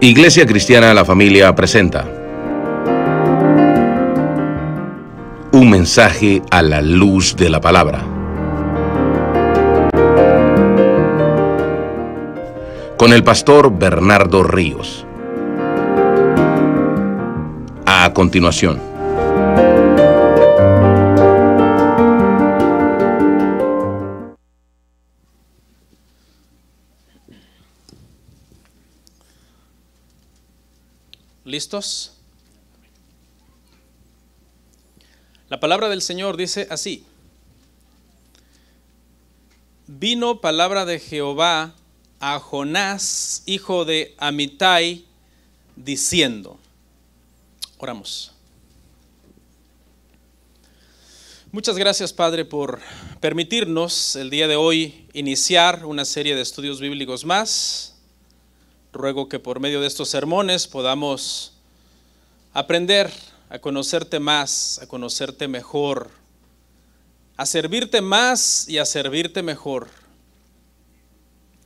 Iglesia Cristiana La Familia presenta un mensaje a la luz de la palabra, con el pastor Bernardo Ríos. A continuación. ¿Listos? La palabra del Señor dice así: vino palabra de Jehová a Jonás, hijo de Amittai, diciendo. Oramos. Muchas gracias, Padre, por permitirnos el día de hoy iniciar una serie de estudios bíblicos más. Ruego que por medio de estos sermones podamos aprender a conocerte más, a conocerte mejor, a servirte más y a servirte mejor.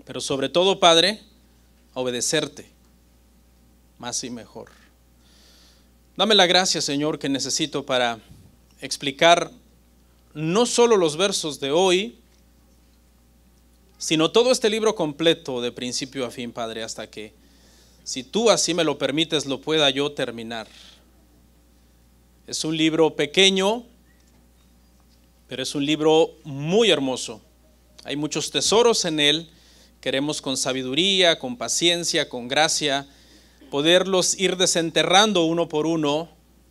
Pero sobre todo, Padre, a obedecerte más y mejor. Dame la gracia, Señor, que necesito para explicar no solo los versos de hoy, sino todo este libro completo de principio a fin, Padre, hasta que, si tú así me lo permites, lo pueda yo terminar. Es un libro pequeño, pero es un libro muy hermoso. Hay muchos tesoros en él. Queremos con sabiduría, con paciencia, con gracia, poderlos ir desenterrando uno por uno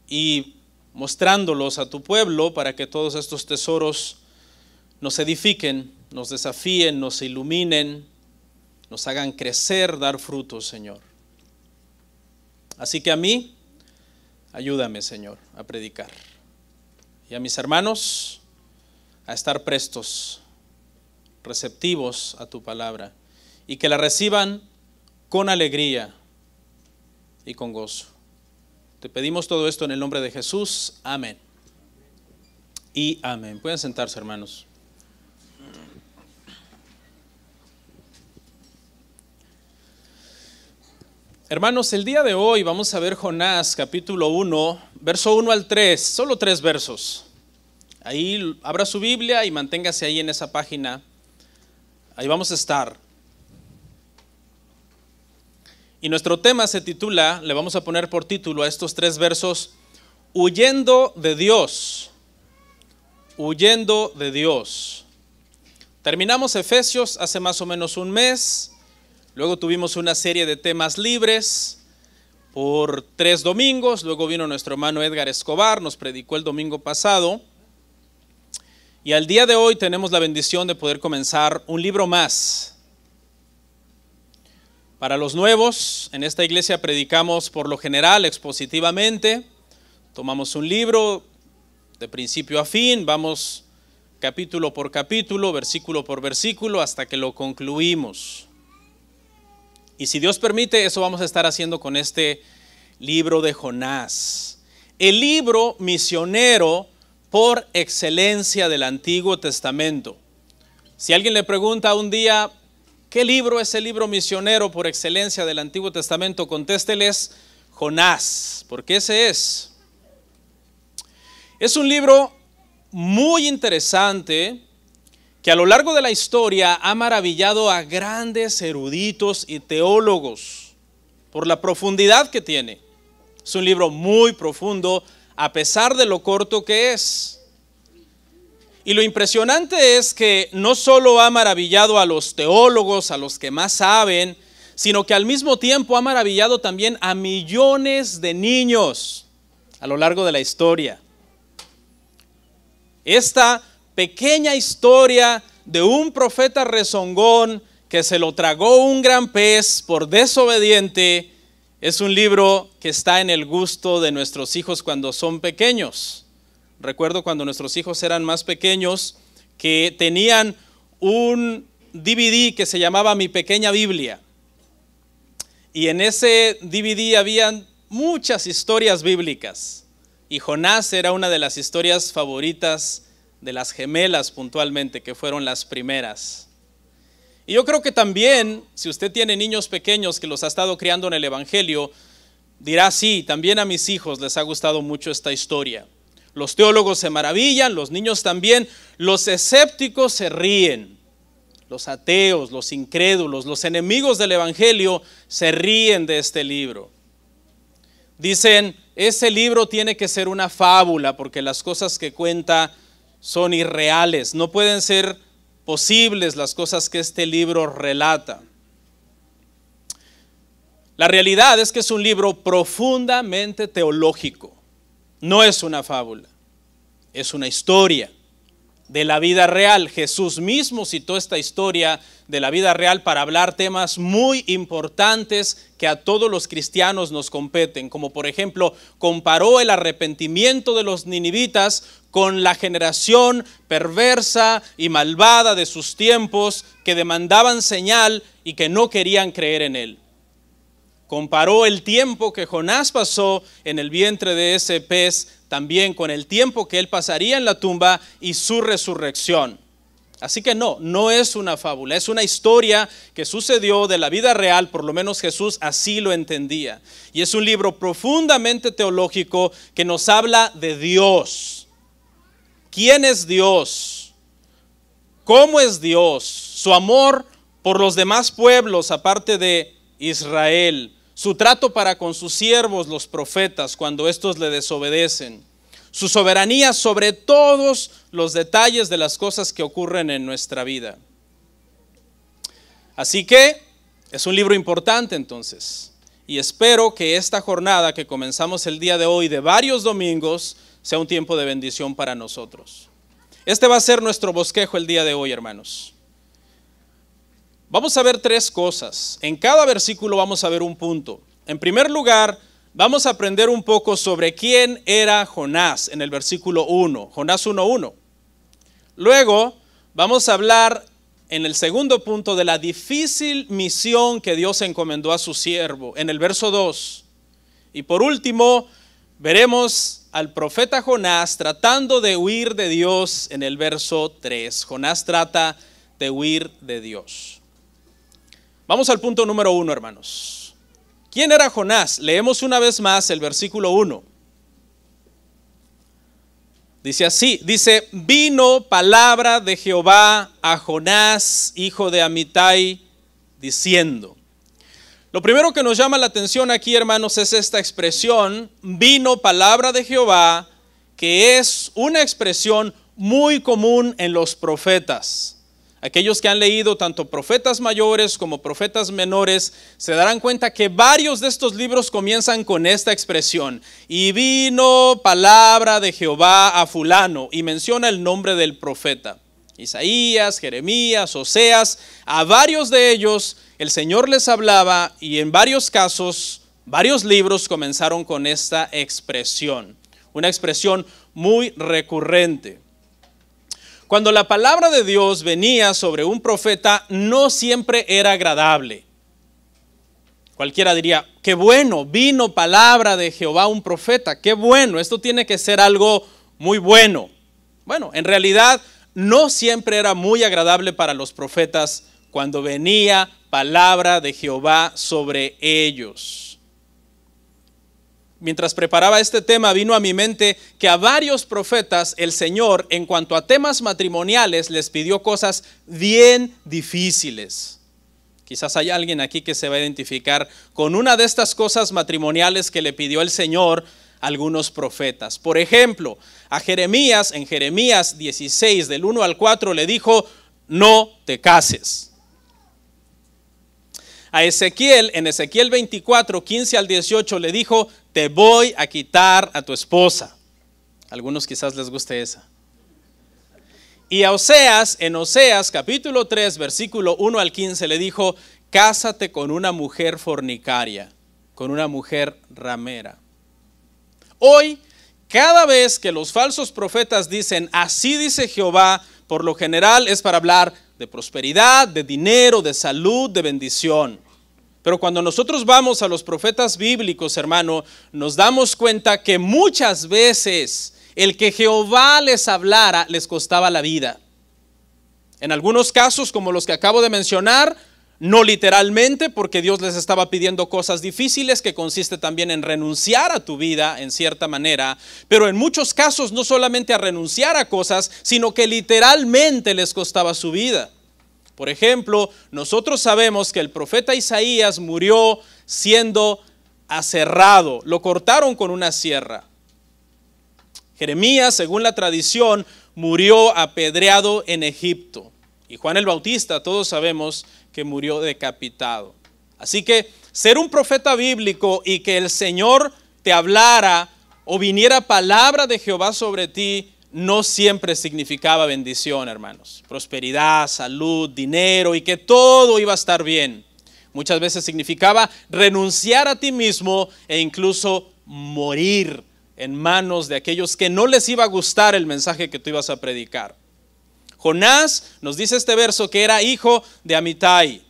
y mostrándolos a tu pueblo para que todos estos tesoros nos edifiquen, nos desafíen, nos iluminen, nos hagan crecer, dar frutos, Señor. Así que a mí, ayúdame, Señor, a predicar. Y a mis hermanos, a estar prestos, receptivos a tu palabra, y que la reciban con alegría y con gozo. Te pedimos todo esto en el nombre de Jesús. Amén. Y amén. Pueden sentarse, hermanos. Hermanos, el día de hoy vamos a ver Jonás, capítulo 1, verso 1 al 3, solo 3 versos. Ahí abra su Biblia y manténgase ahí en esa página. Ahí vamos a estar. Y nuestro tema se titula, le vamos a poner por título a estos 3 versos, Huyendo de Dios. Huyendo de Dios. Terminamos Efesios hace más o menos un mes. Luego tuvimos una serie de temas libres por 3 domingos. Luego vino nuestro hermano Edgar Escobar, nos predicó el domingo pasado. Y al día de hoy tenemos la bendición de poder comenzar un libro más. Para los nuevos, en esta iglesia predicamos por lo general expositivamente. Tomamos un libro de principio a fin, vamos capítulo por capítulo, versículo por versículo, hasta que lo concluimos. Y si Dios permite, eso vamos a estar haciendo con este libro de Jonás. El libro misionero por excelencia del Antiguo Testamento. Si alguien le pregunta un día, ¿qué libro es el libro misionero por excelencia del Antiguo Testamento? Contésteles, Jonás, porque ese es. Es un libro muy interesante, que a lo largo de la historia ha maravillado a grandes eruditos y teólogos por la profundidad que tiene. Es un libro muy profundo a pesar de lo corto que es. Y lo impresionante es que no solo ha maravillado a los teólogos, a los que más saben, sino que al mismo tiempo ha maravillado también a millones de niños a lo largo de la historia. Esta pequeña historia de un profeta rezongón que se lo tragó un gran pez por desobediente es un libro que está en el gusto de nuestros hijos cuando son pequeños. Recuerdo cuando nuestros hijos eran más pequeños que tenían un DVD que se llamaba Mi Pequeña Biblia. Y en ese DVD habían muchas historias bíblicas. Y Jonás era una de las historias favoritas de las gemelas puntualmente, que fueron las primeras. Y yo creo que también, si usted tiene niños pequeños que los ha estado criando en el Evangelio, dirá, sí, también a mis hijos les ha gustado mucho esta historia. Los teólogos se maravillan, los niños también, los escépticos se ríen. Los ateos, los incrédulos, los enemigos del Evangelio se ríen de este libro. Dicen, ese libro tiene que ser una fábula porque las cosas que cuenta son irreales, no pueden ser posibles las cosas que este libro relata. La realidad es que es un libro profundamente teológico, no es una fábula, es una historia de la vida real. Jesús mismo citó esta historia de la vida real para hablar temas muy importantes que a todos los cristianos nos competen, como por ejemplo, comparó el arrepentimiento de los ninivitas con la generación perversa y malvada de sus tiempos que demandaban señal y que no querían creer en él. Comparó el tiempo que Jonás pasó en el vientre de ese pez también con el tiempo que él pasaría en la tumba y su resurrección. Así que no es una fábula, es una historia que sucedió de la vida real, por lo menos Jesús así lo entendía. Y es un libro profundamente teológico que nos habla de Dios. ¿Quién es Dios? ¿Cómo es Dios? Su amor por los demás pueblos aparte de Israel. Su trato para con sus siervos, los profetas, cuando estos le desobedecen. Su soberanía sobre todos los detalles de las cosas que ocurren en nuestra vida. Así que es un libro importante entonces. Y espero que esta jornada que comenzamos el día de hoy, de varios domingos, sea un tiempo de bendición para nosotros. Este va a ser nuestro bosquejo el día de hoy, hermanos. Vamos a ver tres cosas. En cada versículo vamos a ver un punto. En primer lugar, vamos a aprender un poco sobre quién era Jonás en el versículo 1, Jonás 1:1. Luego vamos a hablar en el segundo punto de la difícil misión que Dios encomendó a su siervo en el verso 2. Y por último, veremos al profeta Jonás tratando de huir de Dios en el verso 3. Jonás trata de huir de Dios. Vamos al punto número 1, hermanos. ¿Quién era Jonás? Leemos una vez más el versículo 1. Dice así, vino palabra de Jehová a Jonás, hijo de Amitai, diciendo. Lo primero que nos llama la atención aquí, hermanos, es esta expresión, vino palabra de Jehová, que es una expresión muy común en los profetas. Aquellos que han leído tanto profetas mayores como profetas menores se darán cuenta que varios de estos libros comienzan con esta expresión. Y vino palabra de Jehová a fulano, y menciona el nombre del profeta. Isaías, Jeremías, Oseas, a varios de ellos el Señor les hablaba y en varios casos, varios libros comenzaron con esta expresión. Una expresión muy recurrente. Cuando la palabra de Dios venía sobre un profeta, no siempre era agradable. Cualquiera diría, qué bueno, vino palabra de Jehová a un profeta, qué bueno, esto tiene que ser algo muy bueno. Bueno, en realidad no siempre era muy agradable para los profetas cuando venía palabra de Jehová sobre ellos. Mientras preparaba este tema, vino a mi mente que a varios profetas el Señor, en cuanto a temas matrimoniales, les pidió cosas bien difíciles. Quizás hay alguien aquí que se va a identificar con una de estas cosas matrimoniales que le pidió el Señor a algunos profetas. Por ejemplo, a Jeremías, en Jeremías 16, del 1 al 4, le dijo, no te cases. A Ezequiel, en Ezequiel 24, 15 al 18, le dijo, te voy a quitar a tu esposa. A algunos quizás les guste esa. Y a Oseas, en Oseas capítulo 3, versículo 1 al 15, le dijo, cásate con una mujer fornicaria, con una mujer ramera. Hoy, cada vez que los falsos profetas dicen, así dice Jehová, por lo general es para hablar de prosperidad, de dinero, de salud, de bendición. Pero cuando nosotros vamos a los profetas bíblicos, hermano, nos damos cuenta que muchas veces el que Jehová les hablara les costaba la vida. En algunos casos, como los que acabo de mencionar, no literalmente, porque Dios les estaba pidiendo cosas difíciles, que consiste también en renunciar a tu vida en cierta manera, pero en muchos casos no solamente a renunciar a cosas, sino que literalmente les costaba su vida. Por ejemplo, nosotros sabemos que el profeta Isaías murió siendo aserrado, lo cortaron con una sierra. Jeremías, según la tradición, murió apedreado en Egipto. Y Juan el Bautista, todos sabemos que murió decapitado. Así que ser un profeta bíblico y que el Señor te hablara o viniera palabra de Jehová sobre ti, no siempre significaba bendición, hermanos. Prosperidad, salud, dinero y que todo iba a estar bien. Muchas veces significaba renunciar a ti mismo e incluso morir en manos de aquellos que no les iba a gustar el mensaje que tú ibas a predicar. Jonás, nos dice este verso, que era hijo de Amitai.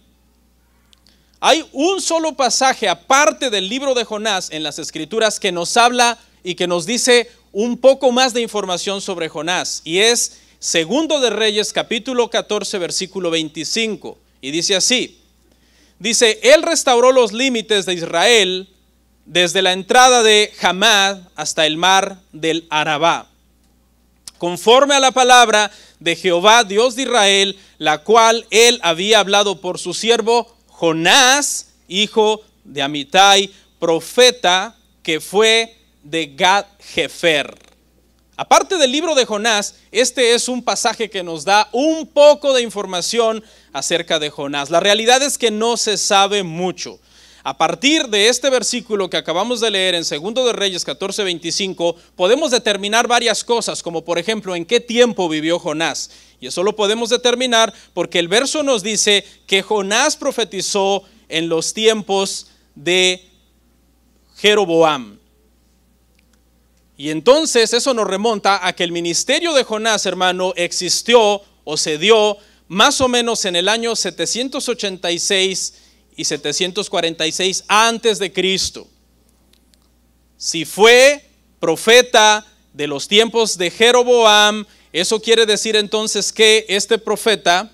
Hay un solo pasaje aparte del libro de Jonás en las Escrituras que nos habla y que nos dice un poco más de información sobre Jonás, y es Segundo de Reyes capítulo 14 versículo 25, y dice así. Dice, él restauró los límites de Israel desde la entrada de Hamad hasta el mar del Arabá, conforme a la palabra de Jehová, Dios de Israel, la cual él había hablado por su siervo Jonás, hijo de Amitai, profeta, que fue de Gad-Hefer. Aparte del libro de Jonás, este es un pasaje que nos da un poco de información acerca de Jonás. La realidad es que no se sabe mucho. A partir de este versículo que acabamos de leer en 2 de Reyes 14:25, podemos determinar varias cosas, como por ejemplo, en qué tiempo vivió Jonás. Y eso lo podemos determinar porque el verso nos dice que Jonás profetizó en los tiempos de Jeroboam. Y entonces eso nos remonta a que el ministerio de Jonás, hermano, existió o se dio más o menos en el año 786 y 746 antes de Cristo. Si fue profeta de los tiempos de Jeroboam, eso quiere decir entonces que este profeta,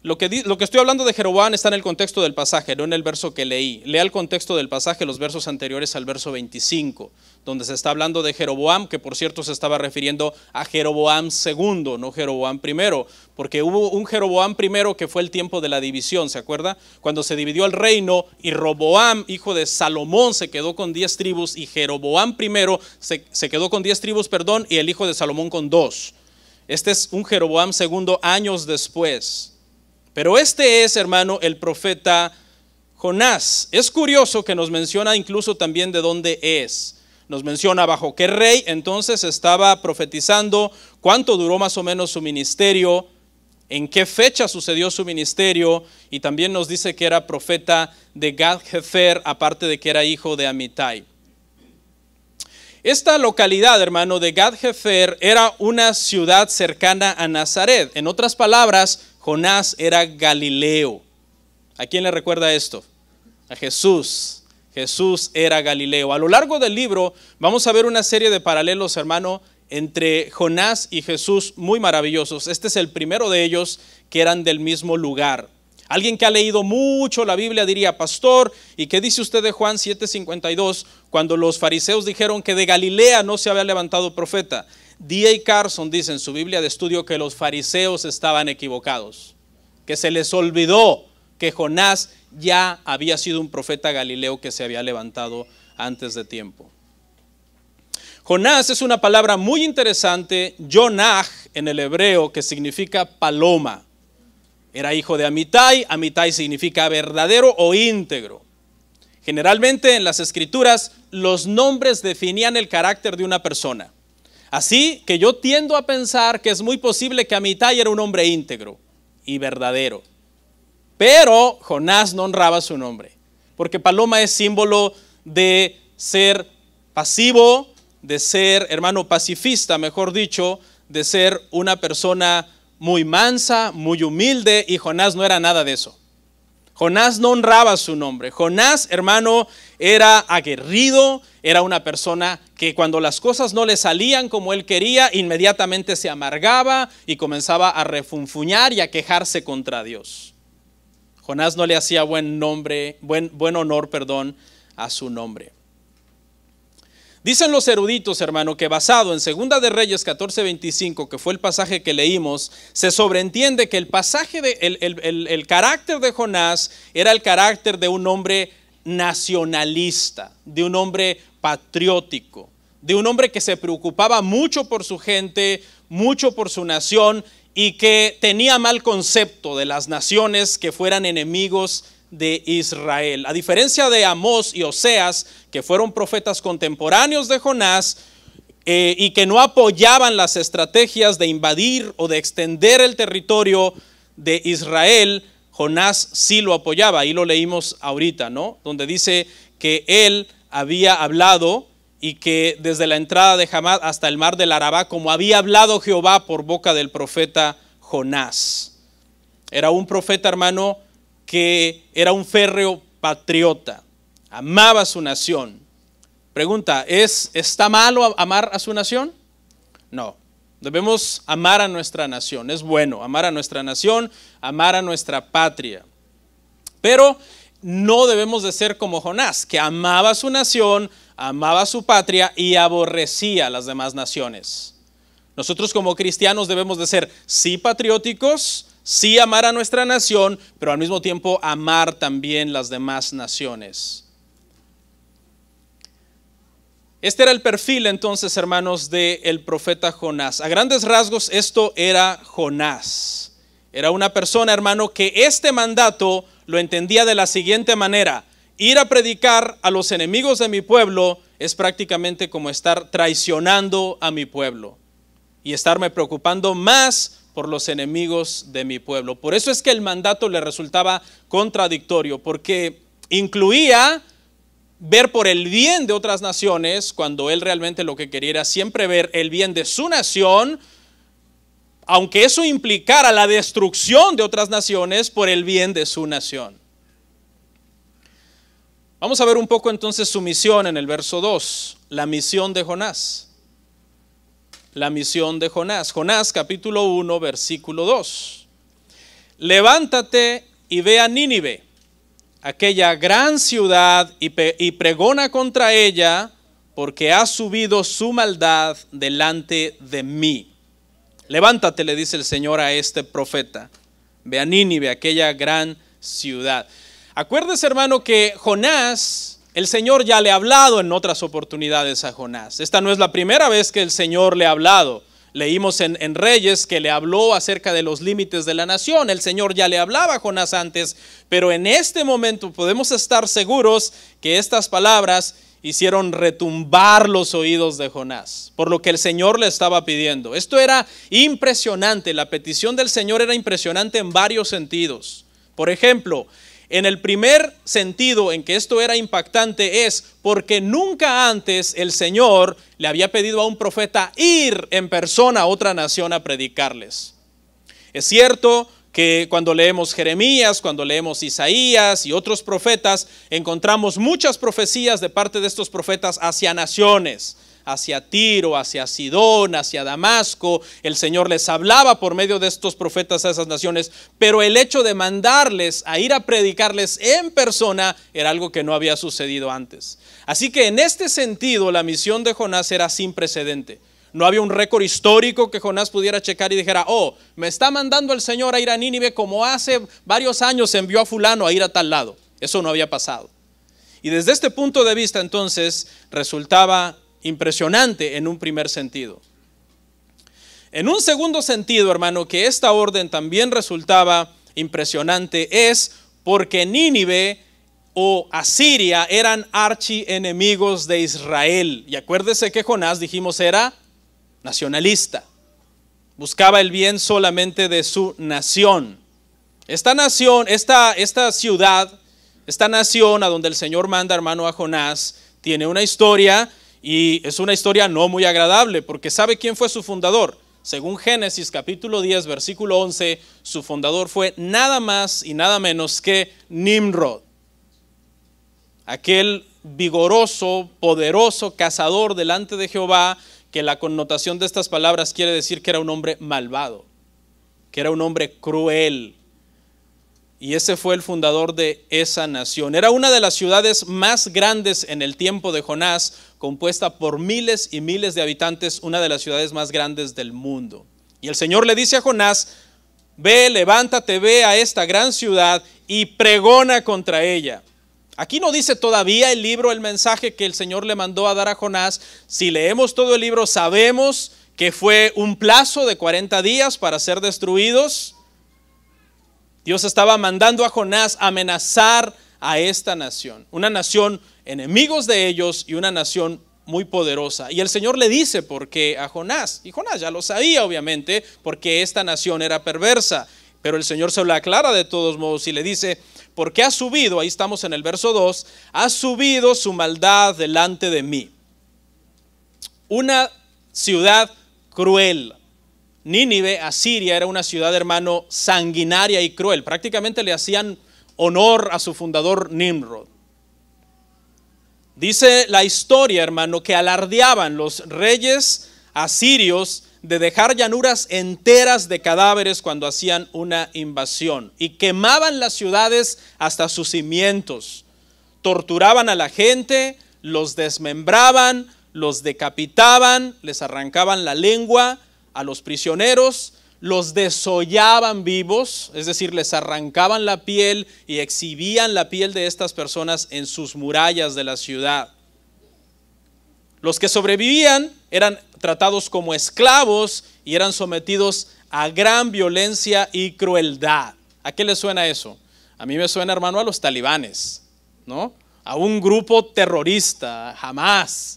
lo que estoy hablando de Jeroboam está en el contexto del pasaje, no en el verso que leí. Lea el contexto del pasaje, los versos anteriores al verso 25, donde se está hablando de Jeroboam, que por cierto se estaba refiriendo a Jeroboam II, no Jeroboam I, porque hubo un Jeroboam I que fue el tiempo de la división, ¿se acuerda? Cuando se dividió el reino y Roboam, hijo de Salomón, se quedó con 10 tribus y Jeroboam I se quedó con 10 tribus, y el hijo de Salomón con 2. Este es un Jeroboam II años después. Pero este es, hermano, el profeta Jonás. Es curioso que nos menciona incluso también de dónde es. Nos menciona bajo qué rey entonces estaba profetizando, cuánto duró más o menos su ministerio, en qué fecha sucedió su ministerio, y también nos dice que era profeta de Gad-Hefer, aparte de que era hijo de Amitai. Esta localidad, hermano, de Gad-Hefer era una ciudad cercana a Nazaret. En otras palabras, Jonás era Galileo. ¿A quién le recuerda esto? A Jesús. Jesús era Galileo. A lo largo del libro vamos a ver una serie de paralelos, hermano, entre Jonás y Jesús muy maravillosos. Este es el primero de ellos, que eran del mismo lugar. Alguien que ha leído mucho la Biblia diría, pastor, ¿y qué dice usted de Juan 7:52? Cuando los fariseos dijeron que de Galilea no se había levantado profeta. D.A. Carson dice en su Biblia de estudio que los fariseos estaban equivocados, que se les olvidó que Jonás ya había sido un profeta galileo que se había levantado antes de tiempo. Jonás es una palabra muy interesante, Yonah en el hebreo, que significa paloma. Era hijo de Amitai, Amitai significa verdadero o íntegro. Generalmente en las escrituras los nombres definían el carácter de una persona. Así que yo tiendo a pensar que es muy posible que Amitai era un hombre íntegro y verdadero. Pero Jonás no honraba su nombre, porque paloma es símbolo de ser pasivo, de ser, hermano, pacifista, mejor dicho, de ser una persona muy mansa, muy humilde, y Jonás no era nada de eso. Jonás no honraba su nombre. Jonás, hermano, era aguerrido, era una persona que cuando las cosas no le salían como él quería, inmediatamente se amargaba y comenzaba a refunfuñar y a quejarse contra Dios. Jonás no le hacía buen honor a su nombre. Dicen los eruditos, hermano, que basado en Segunda de Reyes 14:25, que fue el pasaje que leímos, se sobreentiende que el pasaje, el carácter de Jonás era el carácter de un hombre nacionalista, de un hombre patriótico, de un hombre que se preocupaba mucho por su gente, mucho por su nación y que tenía mal concepto de las naciones que fueran enemigos de Israel. A diferencia de Amós y Oseas, que fueron profetas contemporáneos de Jonás y que no apoyaban las estrategias de invadir o de extender el territorio de Israel, Jonás sí lo apoyaba. Ahí lo leímos ahorita, ¿no? Donde dice que él había hablado y que desde la entrada de Hamat hasta el mar del Arabá, como había hablado Jehová por boca del profeta Jonás. Era un profeta, hermano, que era un férreo patriota, amaba a su nación. Pregunta, ¿está malo amar a su nación? No, debemos amar a nuestra nación, es bueno amar a nuestra nación, amar a nuestra patria. Pero no debemos de ser como Jonás, que amaba a su nación, amaba a su patria y aborrecía a las demás naciones. Nosotros como cristianos debemos de ser sí patrióticos, sí amar a nuestra nación, pero al mismo tiempo amar también las demás naciones. Este era el perfil entonces, hermanos, del profeta Jonás. A grandes rasgos esto era Jonás. Era una persona, hermano, que este mandato lo entendía de la siguiente manera: ir a predicar a los enemigos de mi pueblo es prácticamente como estar traicionando a mi pueblo y estarme preocupando más por los enemigos de mi pueblo. Por eso es que el mandato le resultaba contradictorio, porque incluía ver por el bien de otras naciones, cuando él realmente lo que quería era siempre ver el bien de su nación, aunque eso implicara la destrucción de otras naciones por el bien de su nación. Vamos a ver un poco entonces su misión en el verso 2, la misión de Jonás. La misión de Jonás. Jonás capítulo 1 versículo 2. Levántate y ve a Nínive, aquella gran ciudad, y pregona contra ella, porque ha subido su maldad delante de mí. Levántate, le dice el Señor a este profeta. Ve a Nínive, aquella gran ciudad. Acuérdese, hermano, que Jonás, el Señor ya le ha hablado en otras oportunidades a Jonás. Esta no es la primera vez que el Señor le ha hablado. Leímos en Reyes que le habló acerca de los límites de la nación. El Señor ya le hablaba a Jonás antes, pero en este momento podemos estar seguros que estas palabras hicieron retumbar los oídos de Jonás, por lo que el Señor le estaba pidiendo. Esto era impresionante, la petición del Señor era impresionante en varios sentidos. Por ejemplo, en el primer sentido en que esto era impactante es porque nunca antes el Señor le había pedido a un profeta ir en persona a otra nación a predicarles. Es cierto que cuando leemos Jeremías, cuando leemos Isaías y otros profetas, encontramos muchas profecías de parte de estos profetas hacia naciones, hacia Tiro, hacia Sidón, hacia Damasco. El Señor les hablaba por medio de estos profetas a esas naciones, pero el hecho de mandarles a ir a predicarles en persona era algo que no había sucedido antes. Así que en este sentido la misión de Jonás era sin precedente. No había un récord histórico que Jonás pudiera checar y dijera, oh, me está mandando el Señor a ir a Nínive como hace varios años envió a fulano a ir a tal lado. Eso no había pasado. Y desde este punto de vista entonces resultaba impresionante en un primer sentido. En un segundo sentido, hermano, que esta orden también resultaba impresionante es porque Nínive o Asiria eran archienemigos de Israel. Y acuérdese que Jonás, dijimos, era nacionalista. Buscaba el bien solamente de su nación. Esta nación, esta ciudad, esta nación a donde el Señor manda, hermano, a Jonás, tiene una historia. Y es una historia no muy agradable, porque ¿sabe quién fue su fundador? según Génesis capítulo 10, versículo 11, su fundador fue nada más y nada menos que Nimrod, aquel vigoroso, poderoso cazador delante de Jehová, que la connotación de estas palabras quiere decir que era un hombre malvado, que era un hombre cruel. Y ese fue el fundador de esa nación. Era una de las ciudades más grandes en el tiempo de Jonás, compuesta por miles y miles de habitantes, una de las ciudades más grandes del mundo. Y el Señor le dice a Jonás: ve, levántate, ve a esta gran ciudad y pregona contra ella. Aquí no dice todavía el libro, el mensaje que el Señor le mandó a dar a Jonás. Si leemos todo el libro, sabemos que fue un plazo de 40 días para ser destruidos. Dios estaba mandando a Jonás a amenazar a esta nación, una nación enemigos de ellos y una nación muy poderosa. Y el Señor le dice por qué a Jonás, y Jonás ya lo sabía obviamente, porque esta nación era perversa, pero el Señor se lo aclara de todos modos y le dice: porque ha subido, ahí estamos en el verso 2, ha subido su maldad delante de mí. Una ciudad cruel. Nínive, Asiria, era una ciudad, hermano, sanguinaria y cruel. Prácticamente le hacían honor a su fundador Nimrod. Dice la historia, hermano, que alardeaban los reyes asirios de dejar llanuras enteras de cadáveres cuando hacían una invasión, y quemaban las ciudades hasta sus cimientos. Torturaban a la gente, los desmembraban, los decapitaban, les arrancaban la lengua a los prisioneros, los desollaban vivos, es decir, les arrancaban la piel y exhibían la piel de estas personas en sus murallas de la ciudad. Los que sobrevivían eran tratados como esclavos y eran sometidos a gran violencia y crueldad. ¿A qué les suena eso? A mí me suena, hermano, a los talibanes, ¿no? A un grupo terrorista, Hamas.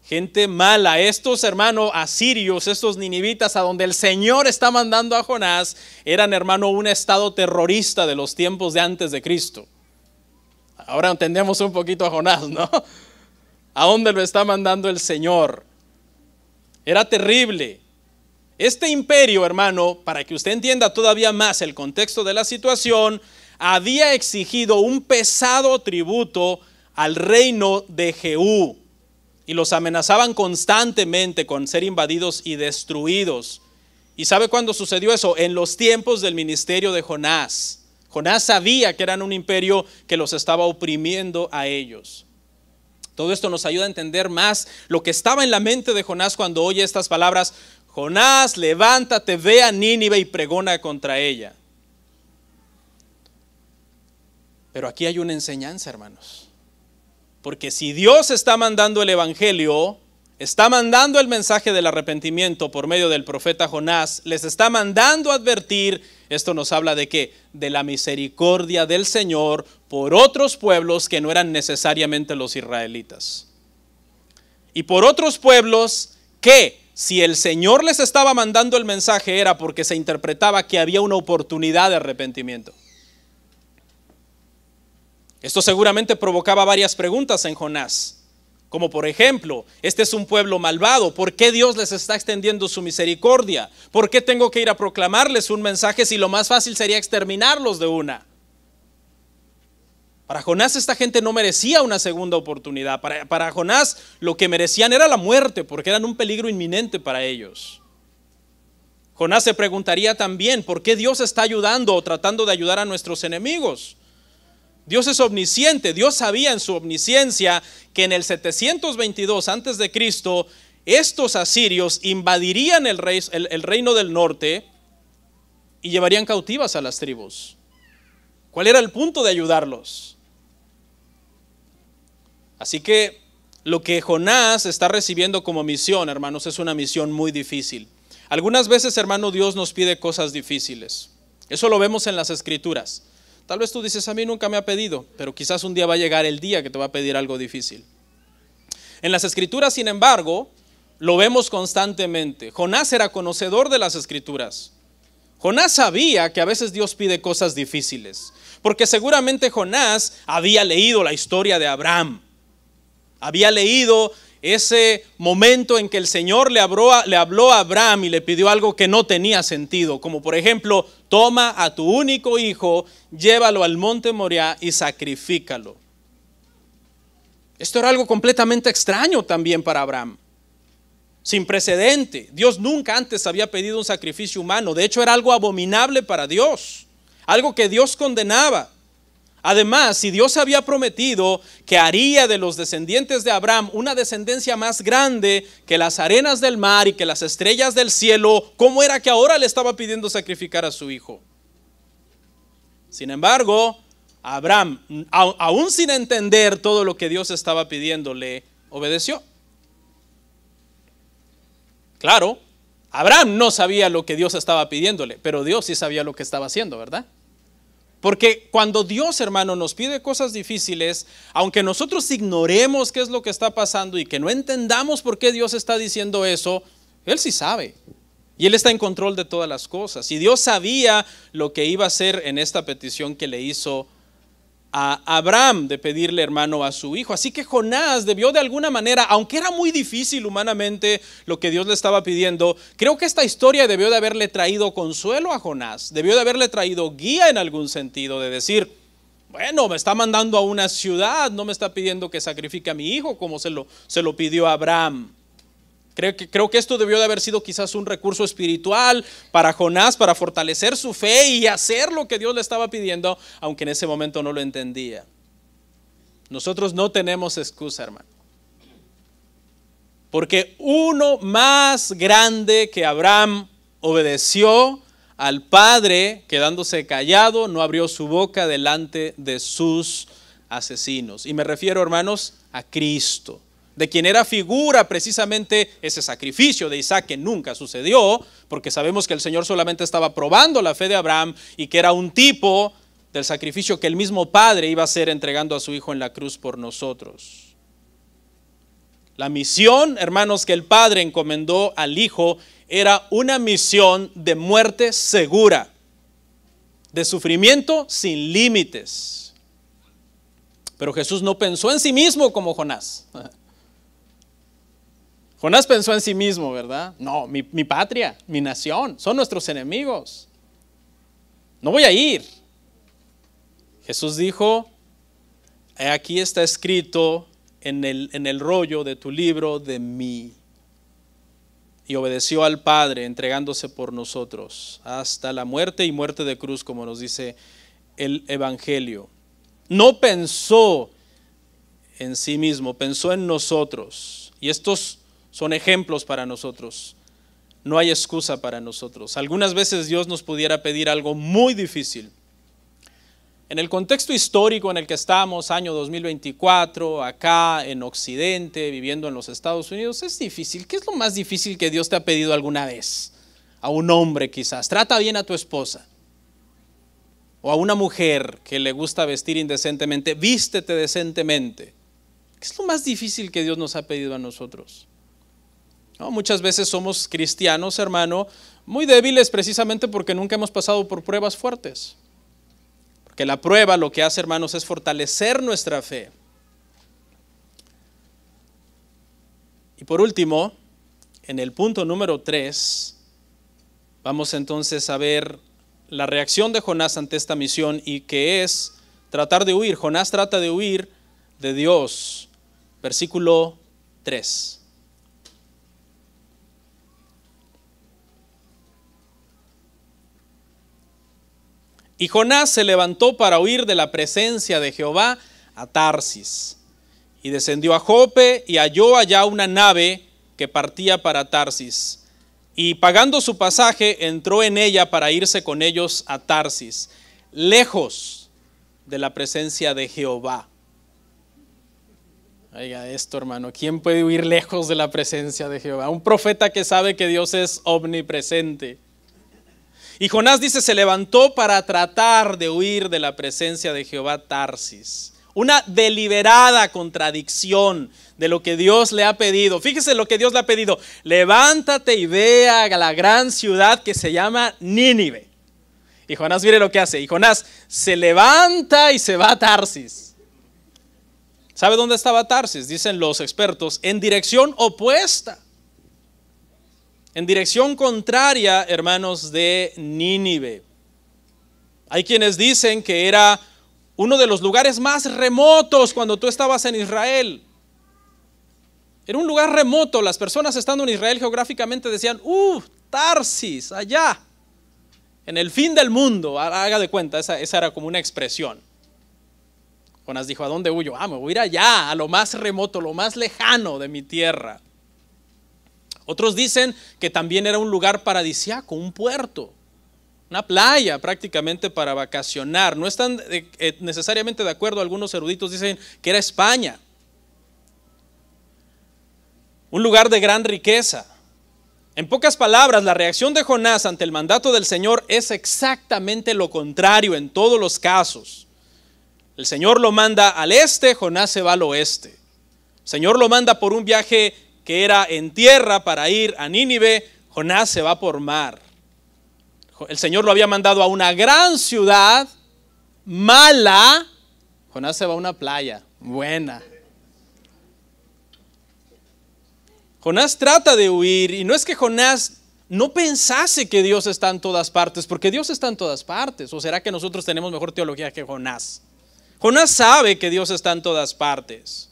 Gente mala. Estos, hermano, asirios, estos ninivitas a donde el Señor está mandando a Jonás, eran, hermano, un estado terrorista de los tiempos de antes de Cristo. Ahora entendemos un poquito a Jonás, ¿no? ¿A dónde lo está mandando el Señor? Era terrible. Este imperio, hermano, para que usted entienda todavía más el contexto de la situación, había exigido un pesado tributo al reino de Jehú. Y los amenazaban constantemente con ser invadidos y destruidos. ¿Y sabe cuándo sucedió eso? En los tiempos del ministerio de Jonás. Jonás sabía que eran un imperio que los estaba oprimiendo a ellos. Todo esto nos ayuda a entender más lo que estaba en la mente de Jonás cuando oye estas palabras: Jonás, levántate, ve a Nínive y pregona contra ella. Pero aquí hay una enseñanza, hermanos. Porque si Dios está mandando el evangelio, está mandando el mensaje del arrepentimiento por medio del profeta Jonás, les está mandando advertir, esto nos habla de qué, de la misericordia del Señor por otros pueblos que no eran necesariamente los israelitas. Y por otros pueblos que, si el Señor les estaba mandando el mensaje, era porque se interpretaba que había una oportunidad de arrepentimiento. Esto seguramente provocaba varias preguntas en Jonás, como por ejemplo: este es un pueblo malvado, ¿por qué Dios les está extendiendo su misericordia? ¿Por qué tengo que ir a proclamarles un mensaje si lo más fácil sería exterminarlos de una? Para Jonás esta gente no merecía una segunda oportunidad. Para Jonás lo que merecían era la muerte, porque eran un peligro inminente para ellos. Jonás se preguntaría también: ¿por qué Dios está ayudando o tratando de ayudar a nuestros enemigos? Dios es omnisciente. Dios sabía en su omnisciencia que en el 722 antes de Cristo estos asirios invadirían el reino del norte y llevarían cautivas a las tribus. ¿Cuál era el punto de ayudarlos? Así que lo que Jonás está recibiendo como misión, hermanos, es una misión muy difícil. Algunas veces, hermano, Dios nos pide cosas difíciles. Eso lo vemos en las Escrituras. Tal vez tú dices: a mí nunca me ha pedido, pero quizás un día va a llegar el día que te va a pedir algo difícil. En las Escrituras, sin embargo, lo vemos constantemente. Jonás era conocedor de las Escrituras. Jonás sabía que a veces Dios pide cosas difíciles, porque seguramente Jonás había leído la historia de Abraham. Había leído ese momento en que el Señor le habló a Abraham y le pidió algo que no tenía sentido, como por ejemplo, toma a tu único hijo, llévalo al monte Moriah y sacrifícalo. Esto era algo completamente extraño también para Abraham, sin precedente. Dios nunca antes había pedido un sacrificio humano. De hecho, era algo abominable para Dios, algo que Dios condenaba. Además, si Dios había prometido que haría de los descendientes de Abraham una descendencia más grande que las arenas del mar y que las estrellas del cielo, ¿cómo era que ahora le estaba pidiendo sacrificar a su hijo? Sin embargo, Abraham, aún sin entender todo lo que Dios estaba pidiéndole, obedeció. Claro, Abraham no sabía lo que Dios estaba pidiéndole, pero Dios sí sabía lo que estaba haciendo, ¿verdad? Porque cuando Dios, hermano, nos pide cosas difíciles, aunque nosotros ignoremos qué es lo que está pasando y que no entendamos por qué Dios está diciendo eso, Él sí sabe. Y Él está en control de todas las cosas. Y Dios sabía lo que iba a hacer en esta petición que le hizo a Abraham de pedirle, hermano, a su hijo. Así que Jonás debió de alguna manera, aunque era muy difícil humanamente lo que Dios le estaba pidiendo, creo que esta historia debió de haberle traído consuelo a Jonás, debió de haberle traído guía en algún sentido, de decir, bueno, me está mandando a una ciudad, no me está pidiendo que sacrifique a mi hijo como se lo pidió a Abraham. Creo que esto debió de haber sido quizás un recurso espiritual para Jonás, para fortalecer su fe y hacer lo que Dios le estaba pidiendo, aunque en ese momento no lo entendía. Nosotros no tenemos excusa, hermano. Porque uno más grande que Abraham obedeció al Padre, quedándose callado, no abrió su boca delante de sus asesinos. Y me refiero, hermanos, a Cristo, de quien era figura precisamente ese sacrificio de Isaac que nunca sucedió, porque sabemos que el Señor solamente estaba probando la fe de Abraham y que era un tipo del sacrificio que el mismo Padre iba a hacer entregando a su Hijo en la cruz por nosotros. La misión, hermanos, que el Padre encomendó al Hijo era una misión de muerte segura, de sufrimiento sin límites. Pero Jesús no pensó en sí mismo como Jonás. Jonás pensó en sí mismo, ¿verdad? No, mi patria, mi nación, son nuestros enemigos. No voy a ir. Jesús dijo, aquí está escrito en el rollo de tu libro de mí. Y obedeció al Padre, entregándose por nosotros hasta la muerte y muerte de cruz, como nos dice el Evangelio. No pensó en sí mismo, pensó en nosotros. Y estos son ejemplos para nosotros. No hay excusa para nosotros. Algunas veces Dios nos pudiera pedir algo muy difícil. En el contexto histórico en el que estamos, año 2024, acá en Occidente, viviendo en los Estados Unidos, es difícil. ¿Qué es lo más difícil que Dios te ha pedido alguna vez? A un hombre quizás, trata bien a tu esposa. O a una mujer que le gusta vestir indecentemente, vístete decentemente. ¿Qué es lo más difícil que Dios nos ha pedido a nosotros? ¿No? Muchas veces somos cristianos, hermano, muy débiles precisamente porque nunca hemos pasado por pruebas fuertes. Porque la prueba lo que hace, hermanos, es fortalecer nuestra fe. Y por último, en el punto número 3, vamos entonces a ver la reacción de Jonás ante esta misión y que es tratar de huir. Jonás trata de huir de Dios. Versículo 3. Y Jonás se levantó para huir de la presencia de Jehová a Tarsis. Y descendió a Jope y halló allá una nave que partía para Tarsis. Y pagando su pasaje, entró en ella para irse con ellos a Tarsis, lejos de la presencia de Jehová. Oiga esto, hermano, ¿quién puede huir lejos de la presencia de Jehová? Un profeta que sabe que Dios es omnipresente. Y Jonás dice, se levantó para tratar de huir de la presencia de Jehová a Tarsis. Una deliberada contradicción de lo que Dios le ha pedido. Fíjese lo que Dios le ha pedido. Levántate y ve a la gran ciudad que se llama Nínive. Y Jonás, mire lo que hace. Y Jonás se levanta y se va a Tarsis. ¿Sabe dónde estaba Tarsis? Dicen los expertos, en dirección opuesta. En dirección contraria, hermanos, de Nínive. Hay quienes dicen que era uno de los lugares más remotos cuando tú estabas en Israel. Era un lugar remoto. Las personas estando en Israel geográficamente decían, Tarsis, allá, en el fin del mundo. Haga de cuenta, esa era como una expresión. Jonás dijo, ¿a dónde huyo? Me voy a ir allá, a lo más remoto, lo más lejano de mi tierra. Otros dicen que también era un lugar paradisíaco, un puerto, una playa prácticamente para vacacionar. No están necesariamente de acuerdo, algunos eruditos dicen que era España. Un lugar de gran riqueza. En pocas palabras, la reacción de Jonás ante el mandato del Señor es exactamente lo contrario en todos los casos. El Señor lo manda al este, Jonás se va al oeste. El Señor lo manda por un viaje que era en tierra para ir a Nínive, Jonás se va por mar. El Señor lo había mandado a una gran ciudad, mala, Jonás se va a una playa, buena. Jonás trata de huir, y no es que Jonás no pensase que Dios está en todas partes, porque Dios está en todas partes. ¿O será que nosotros tenemos mejor teología que Jonás? Jonás sabe que Dios está en todas partes.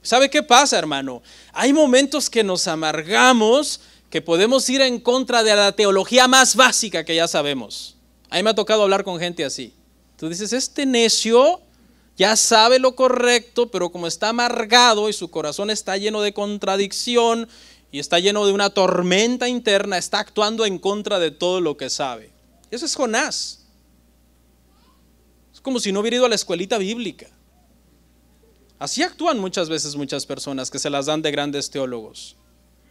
¿Sabe qué pasa, hermano? Hay momentos que nos amargamos, que podemos ir en contra de la teología más básica que ya sabemos. A mí me ha tocado hablar con gente así. Tú dices, este necio ya sabe lo correcto, pero como está amargado y su corazón está lleno de contradicción y está lleno de una tormenta interna, está actuando en contra de todo lo que sabe. Eso es Jonás. Es como si no hubiera ido a la escuelita bíblica. Así actúan muchas veces muchas personas que se las dan de grandes teólogos,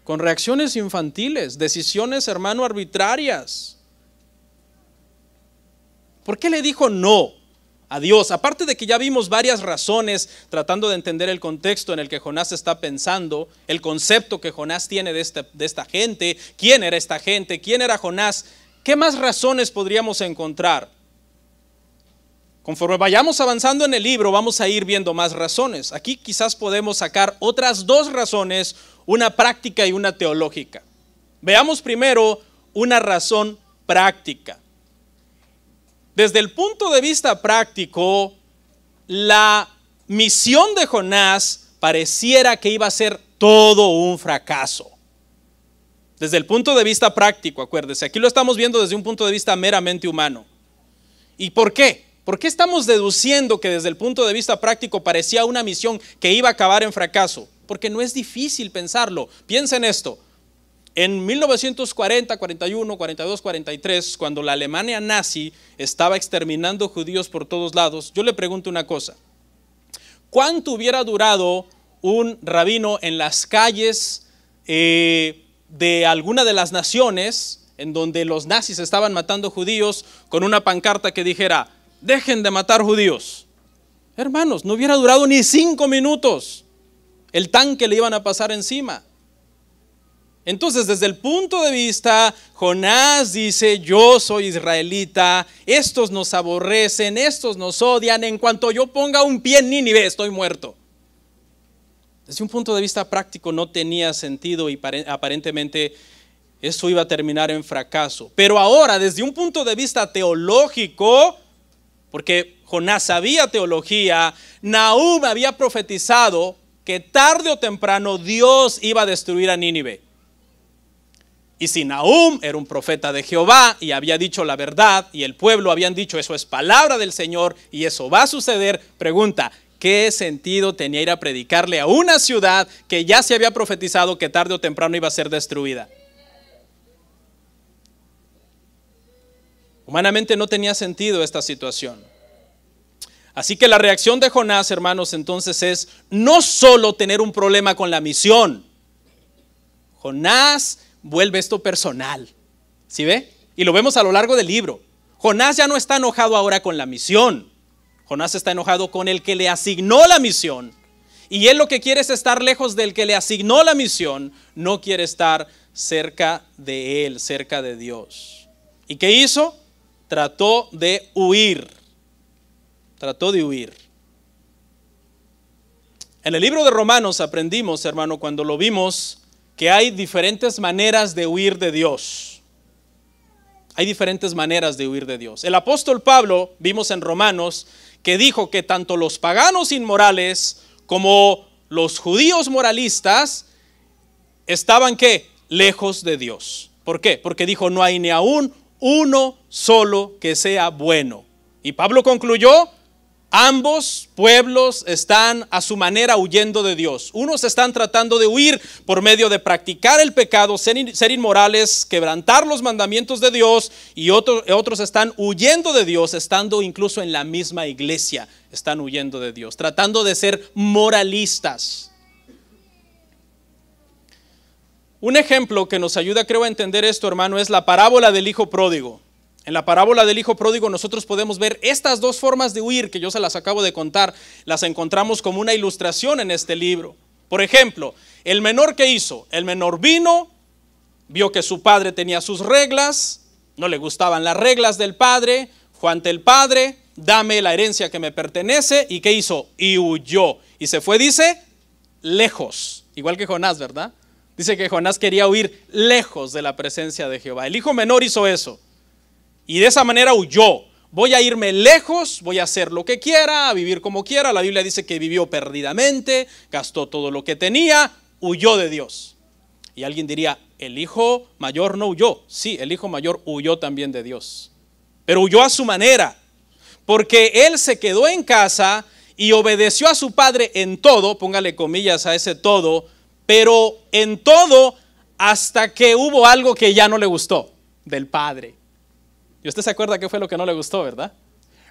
con reacciones infantiles, decisiones, hermano, arbitrarias. ¿Por qué le dijo no a Dios? Aparte de que ya vimos varias razones tratando de entender el contexto en el que Jonás está pensando, el concepto que Jonás tiene de esta gente, quién era esta gente, quién era Jonás, ¿qué más razones podríamos encontrar? Conforme vayamos avanzando en el libro, vamos a ir viendo más razones. Aquí quizás podemos sacar otras dos razones, una práctica y una teológica. Veamos primero una razón práctica. Desde el punto de vista práctico, la misión de Jonás pareciera que iba a ser todo un fracaso. Desde el punto de vista práctico, acuérdese, aquí lo estamos viendo desde un punto de vista meramente humano. ¿Y por qué? ¿Por qué estamos deduciendo que desde el punto de vista práctico parecía una misión que iba a acabar en fracaso? Porque no es difícil pensarlo. Piensa en esto. En 1940, 41, 42, 43, cuando la Alemania nazi estaba exterminando judíos por todos lados, yo le pregunto una cosa. ¿Cuánto hubiera durado un rabino en las calles de alguna de las naciones en donde los nazis estaban matando judíos con una pancarta que dijera, dejen de matar judíos? Hermanos, no hubiera durado ni 5 minutos. El tanque le iban a pasar encima. Entonces, desde el punto de vista, Jonás dice, yo soy israelita, estos nos aborrecen, estos nos odian, en cuanto yo ponga un pie en Nínive, estoy muerto. Desde un punto de vista práctico no tenía sentido y aparentemente eso iba a terminar en fracaso. Pero ahora, desde un punto de vista teológico, porque Jonás sabía teología, Nahum había profetizado que tarde o temprano Dios iba a destruir a Nínive. Y si Nahum era un profeta de Jehová y había dicho la verdad y el pueblo habían dicho eso es palabra del Señor y eso va a suceder, pregunta, ¿qué sentido tenía ir a predicarle a una ciudad que ya se había profetizado que tarde o temprano iba a ser destruida? Humanamente no tenía sentido esta situación. Así que la reacción de Jonás, hermanos, entonces es no solo tener un problema con la misión. Jonás vuelve esto personal. ¿Sí ve? Y lo vemos a lo largo del libro. Jonás ya no está enojado ahora con la misión. Jonás está enojado con el que le asignó la misión. Y él lo que quiere es estar lejos del que le asignó la misión. No quiere estar cerca de él, cerca de Dios. ¿Y qué hizo? Trató de huir. Trató de huir. En el libro de Romanos aprendimos, hermano, cuando lo vimos, que hay diferentes maneras de huir de Dios. Hay diferentes maneras de huir de Dios. El apóstol Pablo, vimos en Romanos, que dijo que tanto los paganos inmorales como los judíos moralistas estaban, ¿qué? Lejos de Dios. ¿Por qué? Porque dijo, no hay ni aún uno solo que sea bueno. Y Pablo concluyó, ambos pueblos están a su manera huyendo de Dios. Unos están tratando de huir por medio de practicar el pecado, ser inmorales, quebrantar los mandamientos de Dios, y otros están huyendo de Dios, estando incluso en la misma iglesia, están huyendo de Dios, tratando de ser moralistas. Un ejemplo que nos ayuda, creo, a entender esto, hermano, es la parábola del hijo pródigo. En la parábola del hijo pródigo nosotros podemos ver estas dos formas de huir que yo se las acabo de contar, las encontramos como una ilustración en este libro. Por ejemplo, el menor, ¿qué hizo? El menor vino, vio que su padre tenía sus reglas, no le gustaban las reglas del padre, fue ante el padre, dame la herencia que me pertenece, ¿y qué hizo? Y huyó, y se fue, dice, lejos, igual que Jonás, ¿verdad? Dice que Jonás quería huir lejos de la presencia de Jehová. El hijo menor hizo eso. Y de esa manera huyó. Voy a irme lejos, voy a hacer lo que quiera, a vivir como quiera. La Biblia dice que vivió perdidamente, gastó todo lo que tenía, huyó de Dios. Y alguien diría, el hijo mayor no huyó. Sí, el hijo mayor huyó también de Dios. Pero huyó a su manera. Porque él se quedó en casa y obedeció a su padre en todo, póngale comillas a ese todo, pero en todo hasta que hubo algo que ya no le gustó del padre. ¿Y usted se acuerda qué fue lo que no le gustó, verdad?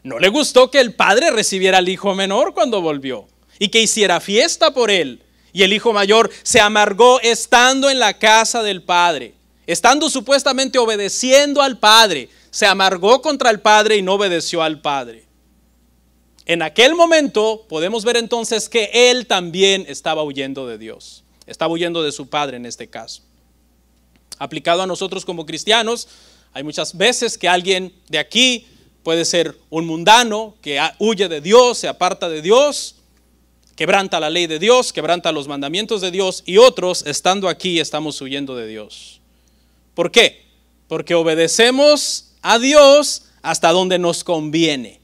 No le gustó que el padre recibiera al hijo menor cuando volvió y que hiciera fiesta por él. Y el hijo mayor se amargó estando en la casa del padre, estando supuestamente obedeciendo al padre. Se amargó contra el padre y no obedeció al padre. En aquel momento podemos ver entonces que él también estaba huyendo de Dios. Estaba huyendo de su padre en este caso. Aplicado a nosotros como cristianos, hay muchas veces que alguien de aquí puede ser un mundano que huye de Dios, se aparta de Dios, quebranta la ley de Dios, quebranta los mandamientos de Dios, y otros, estando aquí, estamos huyendo de Dios. ¿Por qué? Porque obedecemos a Dios hasta donde nos conviene.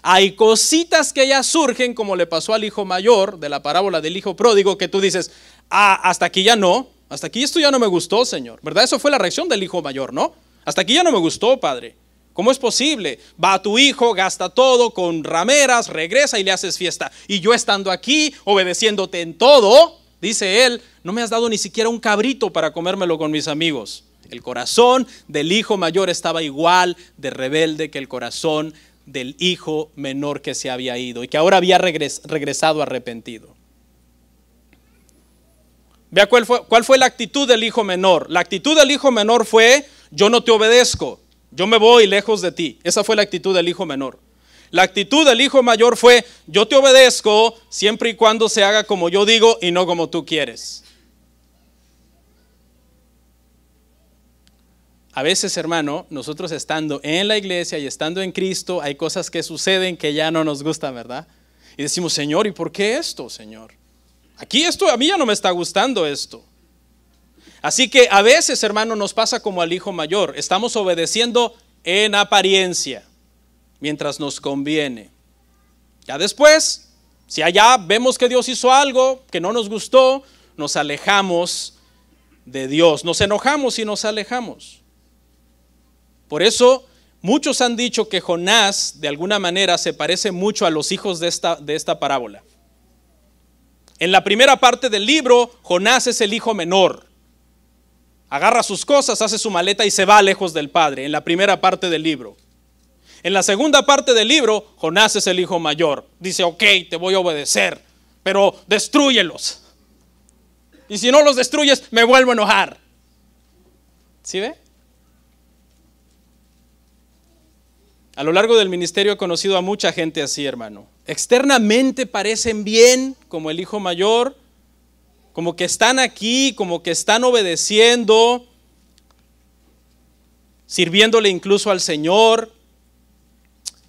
Hay cositas que ya surgen, como le pasó al hijo mayor de la parábola del hijo pródigo, que tú dices, hasta aquí ya no, hasta aquí esto ya no me gustó, Señor, ¿verdad? Eso fue la reacción del hijo mayor, ¿no? Hasta aquí ya no me gustó, padre. ¿Cómo es posible? Va a tu hijo, gasta todo con rameras, regresa y le haces fiesta. Y yo estando aquí, obedeciéndote en todo, dice él, no me has dado ni siquiera un cabrito para comérmelo con mis amigos. El corazón del hijo mayor estaba igual de rebelde que el corazón del hijo menor que se había ido y que ahora había regresado arrepentido. Vea cuál fue la actitud del hijo menor. La actitud del hijo menor fue, yo no te obedezco, yo me voy lejos de ti. Esa fue la actitud del hijo menor. La actitud del hijo mayor fue, yo te obedezco siempre y cuando se haga como yo digo y no como tú quieres. A veces, hermano, nosotros estando en la iglesia y estando en Cristo, hay cosas que suceden que ya no nos gustan, ¿verdad? Y decimos, Señor, ¿y por qué esto, Señor? Aquí esto, a mí ya no me está gustando esto. Así que a veces, hermano, nos pasa como al hijo mayor. Estamos obedeciendo en apariencia, mientras nos conviene. Ya después, si allá vemos que Dios hizo algo que no nos gustó, nos alejamos de Dios. Nos enojamos y nos alejamos. Por eso, muchos han dicho que Jonás, de alguna manera, se parece mucho a los hijos de esta parábola. En la primera parte del libro, Jonás es el hijo menor. Agarra sus cosas, hace su maleta y se va lejos del padre, en la primera parte del libro. En la segunda parte del libro, Jonás es el hijo mayor. Dice, ok, te voy a obedecer, pero destrúyelos. Y si no los destruyes, me vuelvo a enojar. ¿Sí ve? A lo largo del ministerio he conocido a mucha gente así, hermano. Externamente parecen bien, como el hijo mayor, como que están aquí, como que están obedeciendo, sirviéndole incluso al Señor.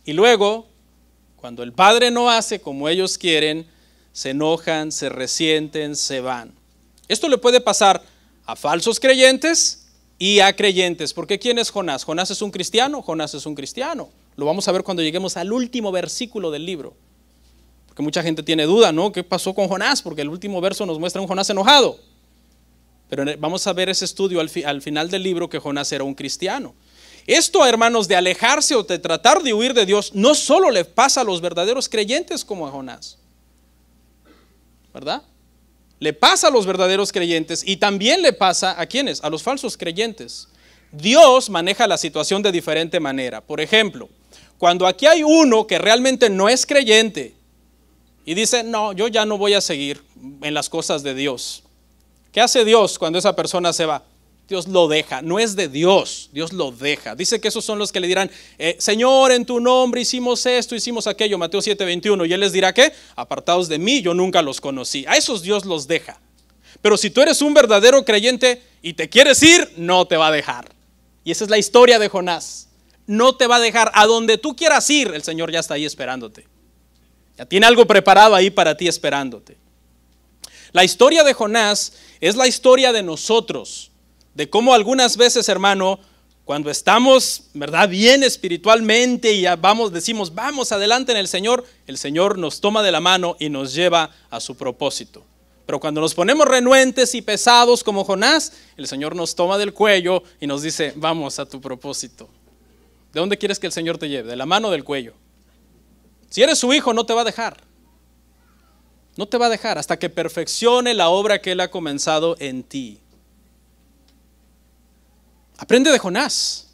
Y luego, cuando el padre no hace como ellos quieren, se enojan, se resienten, se van. Esto le puede pasar a falsos creyentes y a creyentes. Porque ¿quién es Jonás? ¿Jonás es un cristiano? Jonás es un cristiano. Lo vamos a ver cuando lleguemos al último versículo del libro. Porque mucha gente tiene duda, ¿no? ¿Qué pasó con Jonás? Porque el último verso nos muestra un Jonás enojado. Pero vamos a ver ese estudio al final del libro, que Jonás era un cristiano. Esto, hermanos, de alejarse o de tratar de huir de Dios, no solo le pasa a los verdaderos creyentes como a Jonás, ¿verdad? Le pasa a los verdaderos creyentes y también le pasa a ¿quiénes? A los falsos creyentes. Dios maneja la situación de diferente manera. Por ejemplo, cuando aquí hay uno que realmente no es creyente y dice, no, yo ya no voy a seguir en las cosas de Dios. ¿Qué hace Dios cuando esa persona se va? Dios lo deja, no es de Dios, Dios lo deja. Dice que esos son los que le dirán, Señor, en tu nombre hicimos esto, hicimos aquello, Mateo 7:21, y Él les dirá ¿qué? Apartados de mí, yo nunca los conocí. A esos Dios los deja. Pero si tú eres un verdadero creyente y te quieres ir, no te va a dejar. Y esa es la historia de Jonás. No te va a dejar. A donde tú quieras ir, el Señor ya está ahí esperándote. Ya tiene algo preparado ahí para ti esperándote. La historia de Jonás es la historia de nosotros. De cómo algunas veces, hermano, cuando estamos, ¿verdad?, bien espiritualmente y ya decimos, vamos adelante en el Señor nos toma de la mano y nos lleva a su propósito. Pero cuando nos ponemos renuentes y pesados como Jonás, el Señor nos toma del cuello y nos dice, vamos a tu propósito. ¿De dónde quieres que el Señor te lleve? ¿De la mano o del cuello? Si eres su hijo, no te va a dejar. No te va a dejar hasta que perfeccione la obra que Él ha comenzado en ti. Aprende de Jonás.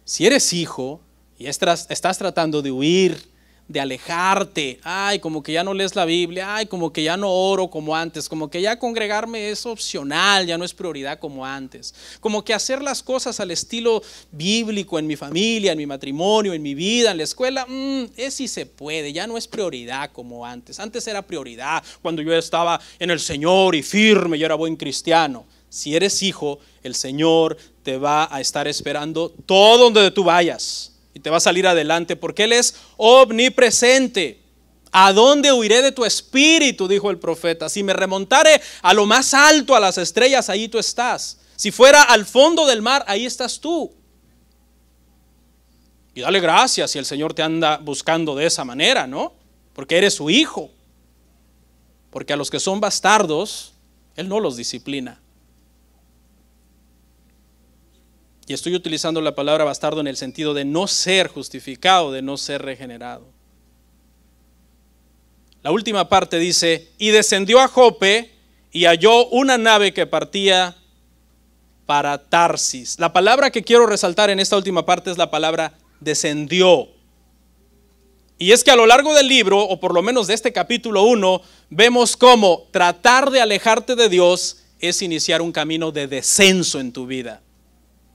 Si eres hijo y estás tratando de huir, de alejarte, ay, como que ya no lees la Biblia, ay, como que ya no oro como antes, como que ya congregarme es opcional, ya no es prioridad como antes, como que hacer las cosas al estilo bíblico en mi familia, en mi matrimonio, en mi vida, en la escuela, es si se puede, ya no es prioridad como antes. Antes era prioridad cuando yo estaba en el Señor y firme y era buen cristiano. Si eres hijo, el Señor te va a estar esperando todo donde tú vayas y te va a salir adelante porque Él es omnipresente. ¿A dónde huiré de tu espíritu?, dijo el profeta. Si me remontare a lo más alto, a las estrellas, ahí tú estás. Si fuera al fondo del mar, ahí estás tú. Y dale gracias si el Señor te anda buscando de esa manera, ¿no? Porque eres su hijo. Porque a los que son bastardos, Él no los disciplina. Y estoy utilizando la palabra bastardo en el sentido de no ser justificado, de no ser regenerado. La última parte dice, y descendió a Jope y halló una nave que partía para Tarsis. La palabra que quiero resaltar en esta última parte es la palabra descendió. Y es que a lo largo del libro, o por lo menos de este capítulo 1, vemos cómo tratar de alejarte de Dios es iniciar un camino de descenso en tu vida,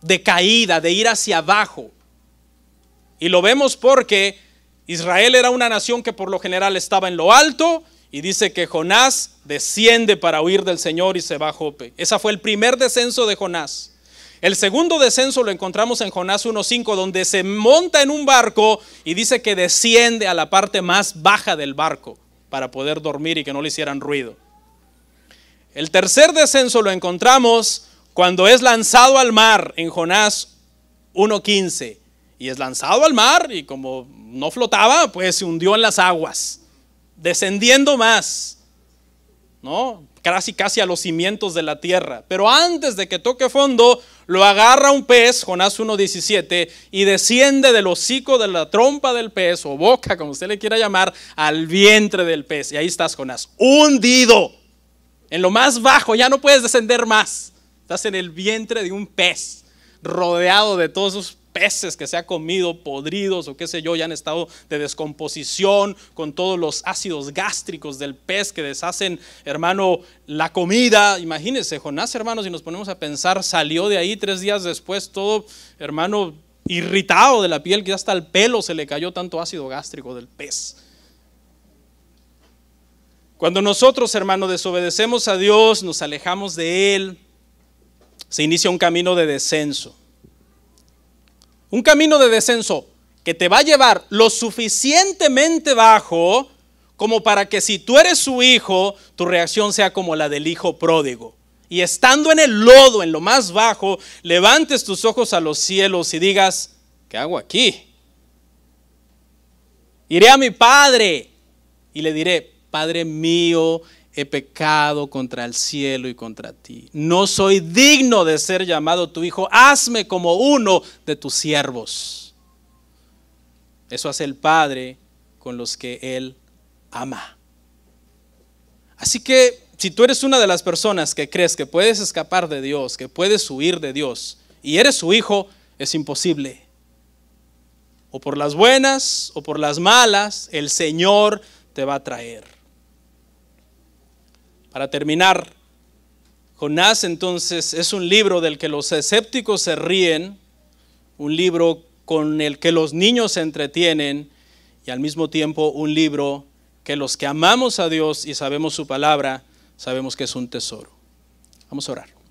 de caída, de ir hacia abajo. Y lo vemos porque Israel era una nación que por lo general estaba en lo alto, y dice que Jonás desciende para huir del Señor y se va a Jope. Ese fue el primer descenso de Jonás. El segundo descenso lo encontramos en Jonás 1:5, donde se monta en un barco y dice que desciende a la parte más baja del barco para poder dormir y que no le hicieran ruido. El tercer descenso lo encontramos cuando es lanzado al mar en Jonás 1:15. Y es lanzado al mar y como no flotaba, pues se hundió en las aguas, descendiendo más, ¿no? Casi a los cimientos de la tierra. Pero antes de que toque fondo, lo agarra un pez, Jonás 1:17, y desciende del hocico de la trompa del pez, o boca, como usted le quiera llamar, al vientre del pez. Y ahí estás, Jonás, hundido en lo más bajo, ya no puedes descender más. Estás en el vientre de un pez, rodeado de todos esos peces que se ha comido, podridos o qué sé yo, ya han estado de descomposición con todos los ácidos gástricos del pez que deshacen, hermano, la comida. Imagínense, Jonás, hermano, si nos ponemos a pensar, salió de ahí 3 días después todo, hermano, irritado de la piel, que hasta el pelo se le cayó tanto ácido gástrico del pez. Cuando nosotros, hermano, desobedecemos a Dios, nos alejamos de Él, se inicia un camino de descenso. Un camino de descenso que te va a llevar lo suficientemente bajo como para que si tú eres su hijo, tu reacción sea como la del hijo pródigo. Y estando en el lodo, en lo más bajo, levantes tus ojos a los cielos y digas, ¿qué hago aquí? Iré a mi padre y le diré, Padre mío, he pecado contra el cielo y contra ti. No soy digno de ser llamado tu hijo. Hazme como uno de tus siervos. Eso hace el Padre con los que Él ama. Así que si tú eres una de las personas que crees que puedes escapar de Dios, que puedes huir de Dios y eres su hijo, es imposible. O por las buenas o por las malas, el Señor te va a traer. Para terminar, Jonás entonces es un libro del que los escépticos se ríen, un libro con el que los niños se entretienen y al mismo tiempo un libro que los que amamos a Dios y sabemos su palabra, sabemos que es un tesoro. Vamos a orar.